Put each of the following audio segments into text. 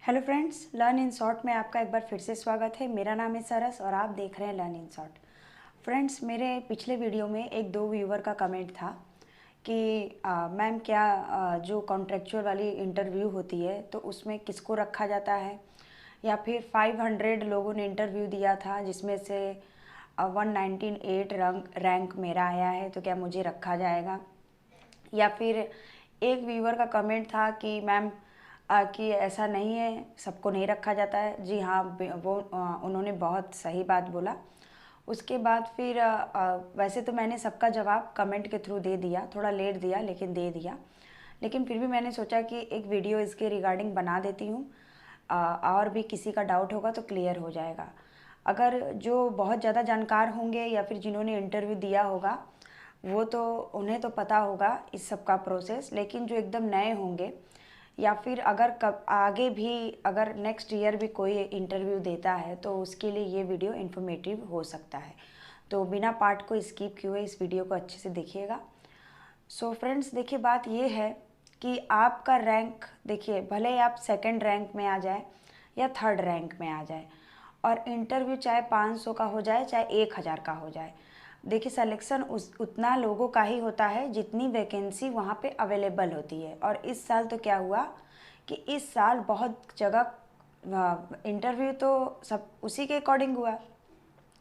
Hello friends, learn in short में आपका एक बार फिर से स्वागत है। मेरा नाम है सरस और आप देख रहे हैं लर्न इन शॉर्ट। फ्रेंड्स, मेरे पिछले वीडियो में एक दो व्यूअर का कमेंट था कि मैम क्या जो कॉन्ट्रेक्चुअल वाली इंटरव्यू होती है तो उसमें किसको रखा जाता है, या फिर 500 लोगों ने इंटरव्यू दिया था जिसमें से 198 रैंक मेरा आया है, तो क्या मुझे रखा जाएगा। या फिर एक व्यूअर का कमेंट था कि मैम कि ऐसा नहीं है, सबको नहीं रखा जाता है। जी हाँ, वो उन्होंने बहुत सही बात बोला। उसके बाद फिर वैसे तो मैंने सबका जवाब कमेंट के थ्रू दे दिया, थोड़ा लेट दिया लेकिन दे दिया। लेकिन फिर भी मैंने सोचा कि एक वीडियो इसके रिगार्डिंग बना देती हूँ, और भी किसी का डाउट होगा तो क्लियर हो जाएगा। अगर जो बहुत ज़्यादा जानकार होंगे या फिर जिन्होंने इंटरव्यू दिया होगा वो तो उन्हें तो पता होगा इस सब का प्रोसेस, लेकिन जो एकदम नए होंगे या फिर अगर कब आगे भी अगर नेक्स्ट ईयर भी कोई इंटरव्यू देता है तो उसके लिए ये वीडियो इन्फॉर्मेटिव हो सकता है। तो बिना पार्ट को स्किप किए इस वीडियो को अच्छे से देखिएगा। सो फ्रेंड्स, देखिए बात ये है कि आपका रैंक, देखिए भले ही आप सेकंड रैंक में आ जाए या थर्ड रैंक में आ जाए, और इंटरव्यू चाहे 500 का हो जाए चाहे 1000 का हो जाए, देखिए सिलेक्शन उतना लोगों का ही होता है जितनी वैकेंसी वहाँ पे अवेलेबल होती है। और इस साल तो क्या हुआ कि इस साल बहुत जगह इंटरव्यू तो सब उसी के अकॉर्डिंग हुआ,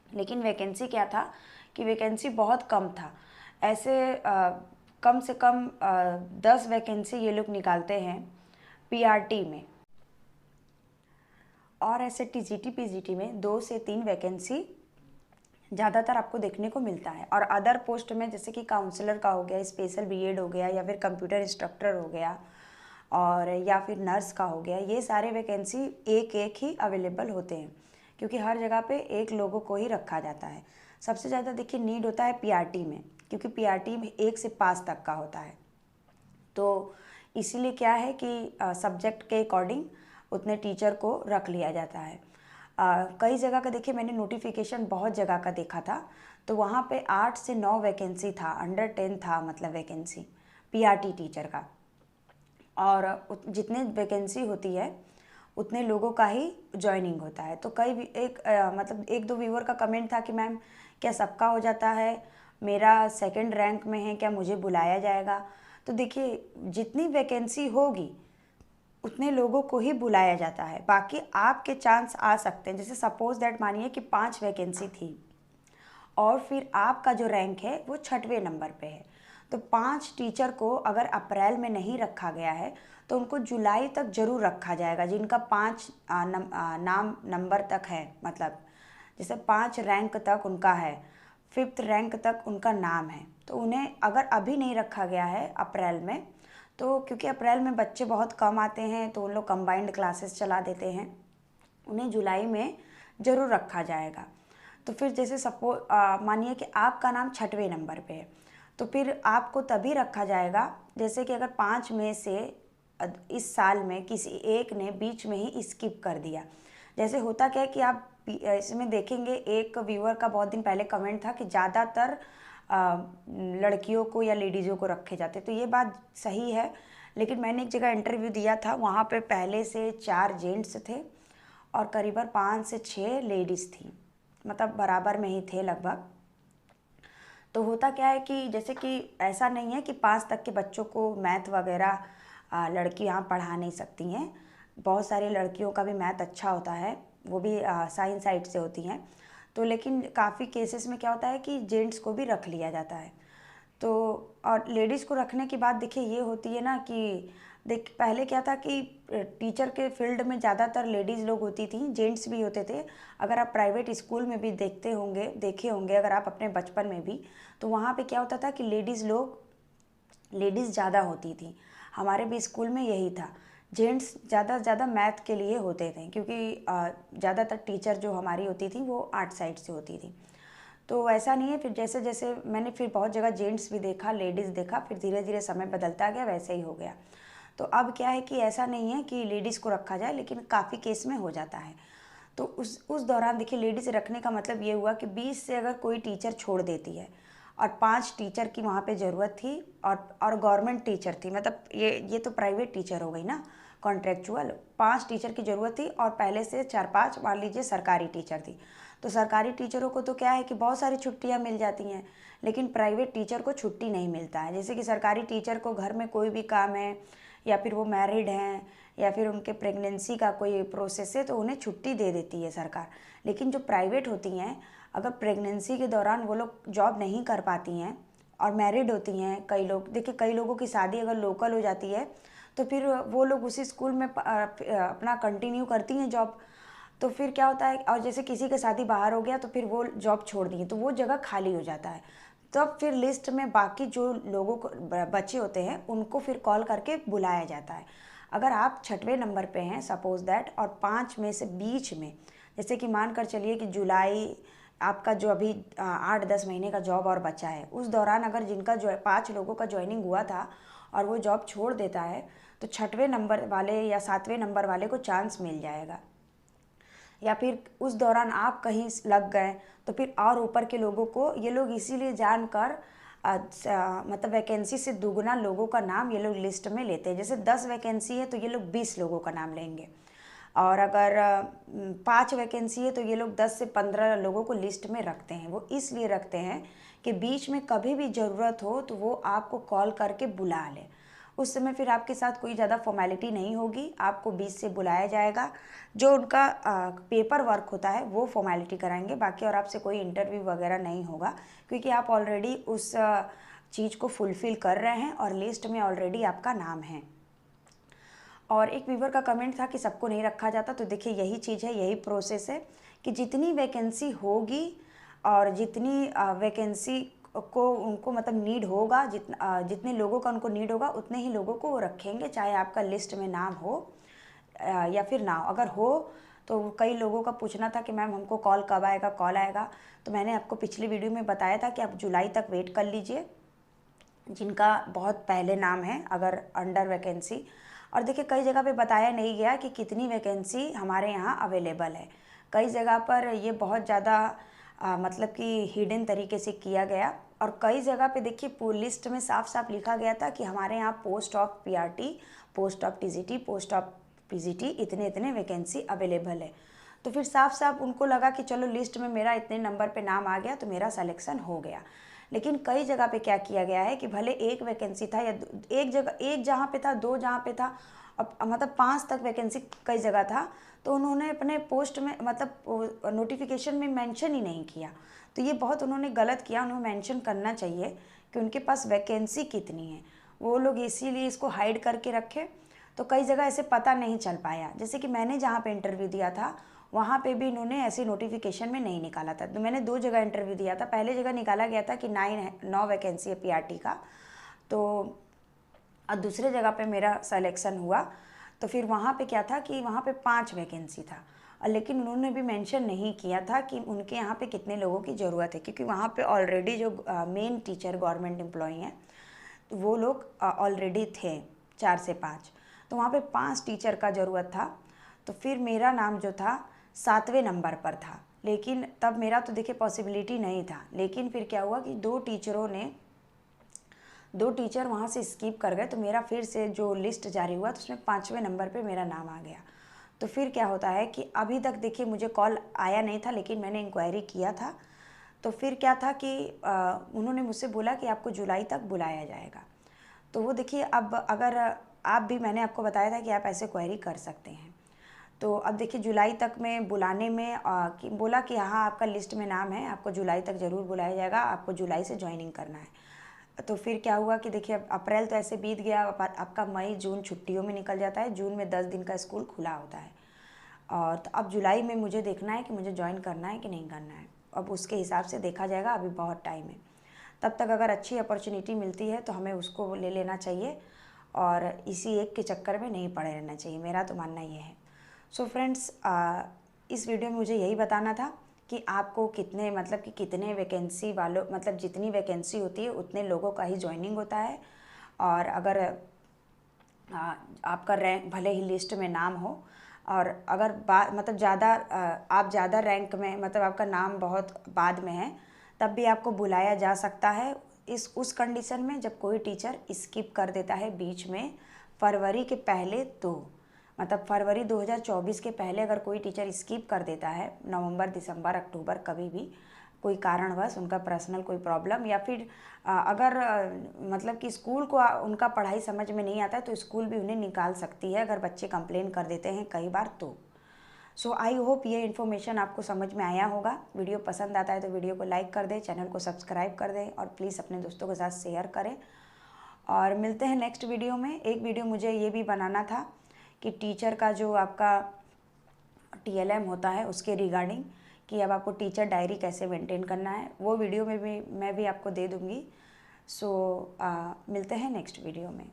लेकिन वैकेंसी क्या था कि वैकेंसी बहुत कम था। ऐसे कम से कम 10 वैकेंसी ये लोग निकालते हैं पीआरटी में, और ऐसे टीजीटी पीजीटी में 2 से 3 वैकेंसी ज़्यादातर आपको देखने को मिलता है। और अदर पोस्ट में जैसे कि काउंसलर का हो गया, स्पेशल बीएड हो गया, या फिर कंप्यूटर इंस्ट्रक्टर हो गया, और या फिर नर्स का हो गया, ये सारे वैकेंसी एक एक ही अवेलेबल होते हैं क्योंकि हर जगह पे एक लोगों को ही रखा जाता है। सबसे ज़्यादा देखिए नीड होता है पीआरटी में, क्योंकि पीआरटी में 1 से 5 तक का होता है। तो इसीलिए क्या है कि सब्जेक्ट के अकॉर्डिंग उतने टीचर को रख लिया जाता है। कई जगह का देखिए मैंने नोटिफिकेशन बहुत जगह का देखा था, तो वहाँ पे 8 से 9 वैकेंसी था, अंडर 10 था मतलब वैकेंसी पीआरटी टीचर का। और जितने वैकेंसी होती है उतने लोगों का ही ज्वाइनिंग होता है। तो कई मतलब एक दो व्यूअर का कमेंट था कि मैम क्या सबका हो जाता है, मेरा सेकंड रैंक में है, क्या मुझे बुलाया जाएगा। तो देखिए जितनी वैकेंसी होगी उतने लोगों को ही बुलाया जाता है, बाकी आपके चांस आ सकते हैं। जैसे सपोज दैट मानिए कि 5 वैकेंसी थी और फिर आपका जो रैंक है वो 6वें नंबर पे है, तो 5 टीचर को अगर अप्रैल में नहीं रखा गया है तो उनको जुलाई तक जरूर रखा जाएगा, जिनका 5 नाम नंबर तक है, मतलब जैसे 5 रैंक तक उनका है, 5th रैंक तक उनका नाम है, तो उन्हें अगर अभी नहीं रखा गया है अप्रैल में, तो क्योंकि अप्रैल में बच्चे बहुत कम आते हैं तो उन लोग कंबाइंड क्लासेस चला देते हैं, उन्हें जुलाई में ज़रूर रखा जाएगा। तो फिर जैसे मानिए कि आपका नाम 6वें नंबर पे है, तो फिर आपको तभी रखा जाएगा जैसे कि अगर 5 में से इस साल में किसी एक ने बीच में ही स्किप कर दिया। जैसे होता क्या है कि आप इसमें देखेंगे, एक व्यूअर का बहुत दिन पहले कमेंट था कि ज़्यादातर लड़कियों को या लेडीज़ों को रखे जाते, तो ये बात सही है। लेकिन मैंने एक जगह इंटरव्यू दिया था, वहाँ पे पहले से 4 जेंट्स थे और करीबन 5 से 6 लेडीज़ थी, मतलब बराबर में ही थे लगभग। तो होता क्या है कि जैसे कि ऐसा नहीं है कि 5 तक के बच्चों को मैथ वगैरह लड़कियाँ पढ़ा नहीं सकती हैं, बहुत सारी लड़कियों का भी मैथ अच्छा होता है, वो भी साइंस साइड से होती हैं। तो लेकिन काफ़ी केसेस में क्या होता है कि जेंट्स को भी रख लिया जाता है। तो और लेडीज़ को रखने की बात देखिए ये होती है ना कि देख पहले क्या था कि टीचर के फील्ड में ज़्यादातर लेडीज़ लोग होती थी, जेंट्स भी होते थे। अगर आप प्राइवेट स्कूल में भी देखे होंगे अगर आप अपने बचपन में भी, तो वहाँ पे क्या होता था कि लेडीज़ ज़्यादा होती थी। हमारे भी स्कूल में यही था, जेंट्स ज़्यादा से ज़्यादा मैथ के लिए होते थे, क्योंकि ज़्यादातर टीचर जो हमारी होती थी वो आर्ट साइड से होती थी। तो ऐसा नहीं है, फिर जैसे जैसे मैंने फिर बहुत जगह जेंट्स भी देखा, लेडीज़ देखा, फिर धीरे धीरे समय बदलता गया, वैसे ही हो गया। तो अब क्या है कि ऐसा नहीं है कि लेडीज़ को रखा जाए, लेकिन काफ़ी केस में हो जाता है। तो उस दौरान देखिए लेडीज़ रखने का मतलब ये हुआ कि 20 से अगर कोई टीचर छोड़ देती है और 5 टीचर की वहाँ पे ज़रूरत थी, और गवर्नमेंट टीचर थी, मतलब ये तो प्राइवेट टीचर हो गई ना, कॉन्ट्रेक्चुअल 5 टीचर की ज़रूरत थी और पहले से 4-5 मान लीजिए सरकारी टीचर थी। तो सरकारी टीचरों को तो क्या है कि बहुत सारी छुट्टियां मिल जाती हैं, लेकिन प्राइवेट टीचर को छुट्टी नहीं मिलता है। जैसे कि सरकारी टीचर को घर में कोई भी काम है या फिर वो मैरिड हैं या फिर उनके प्रेगनेंसी का कोई प्रोसेस है तो उन्हें छुट्टी दे देती है सरकार। लेकिन जो प्राइवेट होती हैं, अगर प्रेगनेंसी के दौरान वो लोग जॉब नहीं कर पाती हैं और मैरिड होती हैं, कई लोग देखिए, कई लोगों की शादी अगर लोकल हो जाती है तो फिर वो लोग उसी स्कूल में अपना कंटिन्यू करती हैं जॉब। तो फिर क्या होता है, और जैसे किसी की शादी बाहर हो गया तो फिर वो जॉब छोड़ दी तो वो जगह खाली हो जाता है। तब फिर लिस्ट में बाकी जो लोगों को बचे होते हैं उनको फिर कॉल करके बुलाया जाता है। अगर आप 6वें नंबर पे हैं सपोज दैट, और 5 में से बीच में, जैसे कि मान कर चलिए कि जुलाई आपका जो अभी 8-10 महीने का जॉब और बचा है, उस दौरान अगर जिनका जो 5 लोगों का ज्वाइनिंग हुआ था और वो जॉब छोड़ देता है तो 6वें नंबर वाले या 7वें नंबर वाले को चांस मिल जाएगा। या फिर उस दौरान आप कहीं लग गए तो फिर और ऊपर के लोगों को ये लोग इसीलिए जानकर मतलब वैकेंसी से दुगना लोगों का नाम ये लोग लिस्ट में लेते हैं। जैसे 10 वैकेंसी है तो ये लोग 20 लोगों का नाम लेंगे, और अगर 5 वैकेंसी है तो ये लोग 10 से 15 लोगों को लिस्ट में रखते हैं। वो इसलिए रखते हैं कि बीच में कभी भी ज़रूरत हो तो वो आपको कॉल करके बुला ले। उस समय फिर आपके साथ कोई ज़्यादा फॉर्मेलिटी नहीं होगी, आपको बीच से बुलाया जाएगा, जो उनका पेपर वर्क होता है वो फॉर्मेलिटी कराएंगे, बाकी और आपसे कोई इंटरव्यू वगैरह नहीं होगा, क्योंकि आप ऑलरेडी उस चीज़ को फुलफ़िल कर रहे हैं और लिस्ट में ऑलरेडी आपका नाम है। और एक व्यूवर का कमेंट था कि सबको नहीं रखा जाता, तो देखिए यही चीज़ है, यही प्रोसेस है कि जितनी वैकेंसी होगी और जितनी वैकेंसी को उनको मतलब नीड होगा, जितने लोगों का उनको नीड होगा उतने ही लोगों को वो रखेंगे, चाहे आपका लिस्ट में नाम हो या फिर ना हो। अगर हो तो कई लोगों का पूछना था कि मैम हमको कॉल कब आएगा, कॉल आएगा, तो मैंने आपको पिछली वीडियो में बताया था कि आप जुलाई तक वेट कर लीजिए जिनका बहुत पहले नाम है अगर अंडर वैकेंसी। और देखिए कई जगह पे बताया नहीं गया कि कितनी वैकेंसी हमारे यहाँ अवेलेबल है। कई जगह पर ये बहुत ज़्यादा मतलब कि हिडन तरीके से किया गया, और कई जगह पे देखिए लिस्ट में साफ साफ लिखा गया था कि हमारे यहाँ post of PRT, post of TGT, post of PGT इतने इतने वैकेंसी अवेलेबल है। तो फिर साफ साफ उनको लगा कि चलो लिस्ट में मेरा इतने नंबर पे नाम आ गया तो मेरा सिलेक्शन हो गया। लेकिन कई जगह पे क्या किया गया है कि भले एक वैकेंसी था या एक जगह, एक जहाँ पे था, 2 जहाँ पे था, अब मतलब 5 तक वैकेंसी कई जगह था, तो उन्होंने अपने पोस्ट में मतलब नोटिफिकेशन में मेंशन ही नहीं किया। तो ये बहुत उन्होंने गलत किया, उन्हें मेंशन करना चाहिए कि उनके पास वैकेंसी कितनी है। वो लोग इसीलिए इसको हाइड करके रखे, तो कई जगह ऐसे पता नहीं चल पाया। जैसे कि मैंने जहाँ पे इंटरव्यू दिया था वहाँ पे भी इन्होंने ऐसी नोटिफिकेशन में नहीं निकाला था। तो मैंने 2 जगह इंटरव्यू दिया था, पहले जगह निकाला गया था कि 9 वैकेंसी है पीआरटी का, तो और दूसरे जगह पे मेरा सिलेक्शन हुआ। तो फिर वहाँ पे क्या था कि वहाँ पे 5 वैकेंसी था, और लेकिन उन्होंने भी मेंशन नहीं किया था कि उनके यहाँ पे कितने लोगों की ज़रूरत है, क्योंकि वहाँ पे ऑलरेडी जो मेन टीचर गवर्नमेंट एम्प्लॉई हैं तो वो लोग ऑलरेडी थे 4 से 5, तो वहाँ पे 5 टीचर का ज़रूरत था। तो फिर मेरा नाम जो था 7वें नंबर पर था, लेकिन तब मेरा तो देखिए पॉसिबिलिटी नहीं था। लेकिन फिर क्या हुआ कि 2 टीचर वहाँ से स्किप कर गए, तो मेरा फिर से जो लिस्ट जारी हुआ तो उसमें 5वें नंबर पे मेरा नाम आ गया। तो फिर क्या होता है कि अभी तक देखिए मुझे कॉल आया नहीं था, लेकिन मैंने इंक्वायरी किया था। तो फिर क्या था कि उन्होंने मुझसे बोला कि आपको जुलाई तक बुलाया जाएगा। तो वो देखिए, अब अगर आप भी, मैंने आपको बताया था कि आप ऐसे क्वेरी कर सकते हैं। तो अब देखिए जुलाई तक में बुलाने में बोला कि हाँ आपका लिस्ट में नाम है, आपको जुलाई तक ज़रूर बुलाया जाएगा, आपको जुलाई से ज्वाइनिंग करना है। तो फिर क्या हुआ कि देखिए अब अप्रैल तो ऐसे बीत गया, आपका मई जून छुट्टियों में निकल जाता है, जून में 10 दिन का स्कूल खुला होता है, और तो अब जुलाई में मुझे देखना है कि मुझे ज्वाइन करना है कि नहीं करना है। अब उसके हिसाब से देखा जाएगा, अभी बहुत टाइम है। तब तक अगर अच्छी अपॉर्चुनिटी मिलती है तो हमें उसको ले लेना चाहिए, और इसी एक के चक्कर में नहीं पड़े रहना चाहिए, मेरा तो मानना ये है। सो फ्रेंड्स, इस वीडियो में मुझे यही बताना था कि आपको कितने मतलब कि कितने वैकेंसी वालों, मतलब जितनी वैकेंसी होती है उतने लोगों का ही ज्वाइनिंग होता है। और अगर आपका रैंक भले ही लिस्ट में नाम हो, और अगर मतलब ज़्यादा आप ज़्यादा रैंक में, मतलब आपका नाम बहुत बाद में है, तब भी आपको बुलाया जा सकता है उस कंडीशन में जब कोई टीचर स्किप कर देता है बीच में फरवरी के पहले। तो मतलब फरवरी 2024 के पहले अगर कोई टीचर स्किप कर देता है, नवंबर, दिसंबर, अक्टूबर, कभी भी कोई कारणवश उनका पर्सनल कोई प्रॉब्लम, या फिर अगर मतलब कि स्कूल को उनका पढ़ाई समझ में नहीं आता है तो स्कूल भी उन्हें निकाल सकती है अगर बच्चे कंप्लेन कर देते हैं कई बार तो। सो आई होप ये इन्फॉर्मेशन आपको समझ में आया होगा। वीडियो पसंद आता है तो वीडियो को लाइक कर दें, चैनल को सब्सक्राइब कर दें और प्लीज़ अपने दोस्तों के साथ शेयर करें। और मिलते हैं नेक्स्ट वीडियो में। एक वीडियो मुझे ये भी बनाना था कि टीचर का जो आपका TLM होता है उसके रिगार्डिंग, कि अब आपको टीचर डायरी कैसे मेंटेन करना है, वो वीडियो में भी मैं भी आपको दे दूँगी। सो मिलते हैं नेक्स्ट वीडियो में।